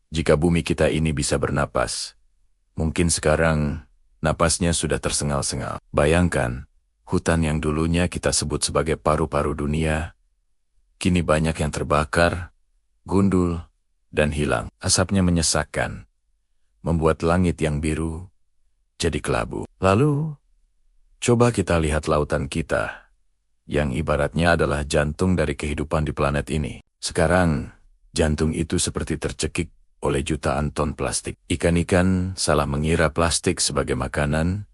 Jika bumi kita ini bisa bernapas, mungkin sekarang napasnya sudah tersengal-sengal. Bayangkan, hutan yang dulunya kita sebut sebagai paru-paru dunia, kini banyak yang terbakar, gundul, dan hilang. Asapnya menyesakkan, membuat langit yang biru jadi kelabu. Lalu, coba kita lihat lautan kita, yang ibaratnya adalah jantung dari kehidupan di planet ini. Sekarang, jantung itu seperti tercekik oleh jutaan ton plastik. Ikan-ikan salah mengira plastik sebagai makanan,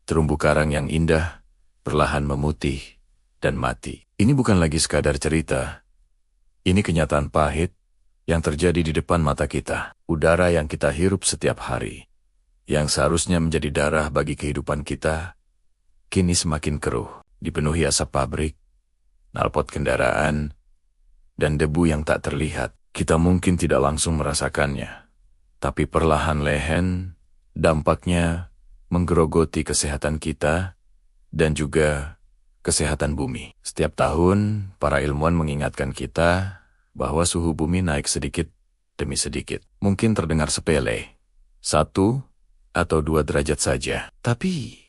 terumbu karang yang indah perlahan memutih dan mati. Ini bukan lagi sekadar cerita. Ini kenyataan pahit yang terjadi di depan mata kita. Udara yang kita hirup setiap hari, yang seharusnya menjadi darah bagi kehidupan kita, kini semakin keruh, dipenuhi asap pabrik, knalpot kendaraan, dan debu yang tak terlihat. Kita mungkin tidak langsung merasakannya, tapi perlahan-lahan dampaknya menggerogoti kesehatan kita dan juga kesehatan bumi. Setiap tahun, para ilmuwan mengingatkan kita bahwa suhu bumi naik sedikit demi sedikit. Mungkin terdengar sepele, 1 atau 2 derajat saja. Tapi,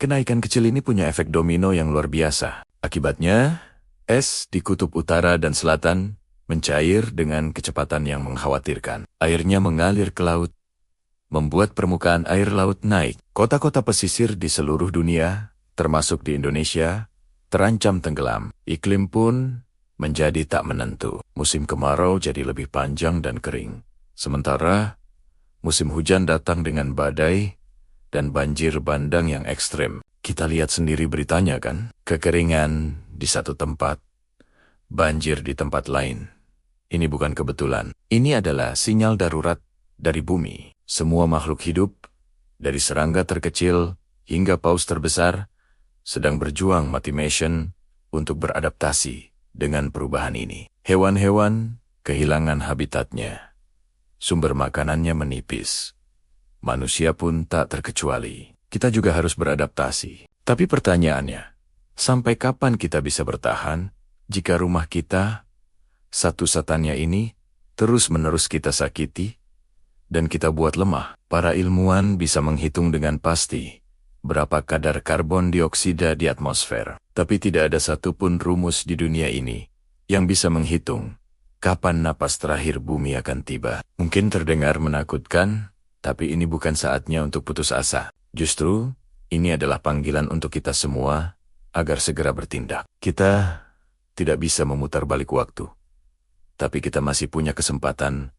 kenaikan kecil ini punya efek domino yang luar biasa. Akibatnya, es di kutub utara dan selatan mencair dengan kecepatan yang mengkhawatirkan. Airnya mengalir ke laut, membuat permukaan air laut naik. Kota-kota pesisir di seluruh dunia, termasuk di Indonesia, terancam tenggelam. Iklim pun menjadi tak menentu. Musim kemarau jadi lebih panjang dan kering. Sementara, musim hujan datang dengan badai dan banjir bandang yang ekstrem. Kita lihat sendiri beritanya kan? Kekeringan di satu tempat, banjir di tempat lain. Ini bukan kebetulan. Ini adalah sinyal darurat dari bumi. Semua makhluk hidup, dari serangga terkecil hingga paus terbesar, sedang berjuang mati mission untuk beradaptasi dengan perubahan ini. Hewan-hewan kehilangan habitatnya. Sumber makanannya menipis. Manusia pun tak terkecuali. Kita juga harus beradaptasi. Tapi pertanyaannya, sampai kapan kita bisa bertahan jika rumah kita, satu-satunya ini, terus-menerus kita sakiti dan kita buat lemah? Para ilmuwan bisa menghitung dengan pasti berapa kadar karbon dioksida di atmosfer. Tapi tidak ada satupun rumus di dunia ini yang bisa menghitung kapan napas terakhir bumi akan tiba. Mungkin terdengar menakutkan, tapi ini bukan saatnya untuk putus asa. Justru, ini adalah panggilan untuk kita semua agar segera bertindak. Kita tidak bisa memutar balik waktu, tapi kita masih punya kesempatan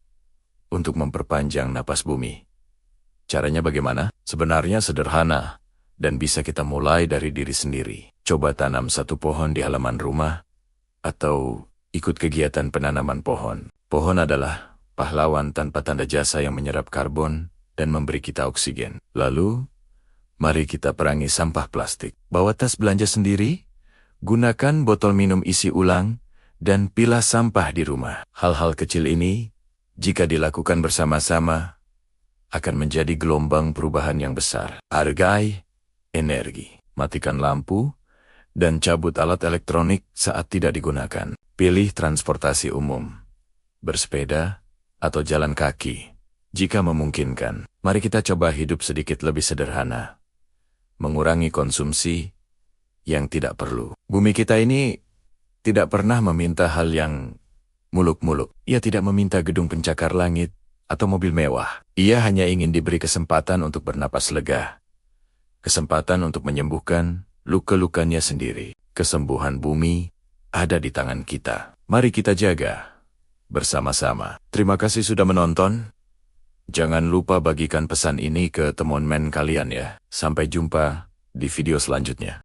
untuk memperpanjang napas bumi. Caranya bagaimana? Sebenarnya sederhana, dan bisa kita mulai dari diri sendiri. Coba tanam 1 pohon di halaman rumah, atau ikut kegiatan penanaman pohon. Pohon adalah pahlawan tanpa tanda jasa yang menyerap karbon dan memberi kita oksigen. Lalu, mari kita perangi sampah plastik. Bawa tas belanja sendiri, gunakan botol minum isi ulang, dan pilah sampah di rumah. Hal-hal kecil ini, jika dilakukan bersama-sama, akan menjadi gelombang perubahan yang besar. Hargai energi. Matikan lampu, dan cabut alat elektronik saat tidak digunakan. Pilih transportasi umum, bersepeda, atau jalan kaki. Jika memungkinkan, mari kita coba hidup sedikit lebih sederhana. Mengurangi konsumsi yang tidak perlu. Bumi kita ini tidak pernah meminta hal yang muluk-muluk. Ia tidak meminta gedung pencakar langit atau mobil mewah. Ia hanya ingin diberi kesempatan untuk bernapas lega. Kesempatan untuk menyembuhkan luka-lukanya sendiri. Kesembuhan bumi ada di tangan kita. Mari kita jaga bersama-sama. Terima kasih sudah menonton. Jangan lupa bagikan pesan ini ke teman-teman kalian ya. Sampai jumpa di video selanjutnya.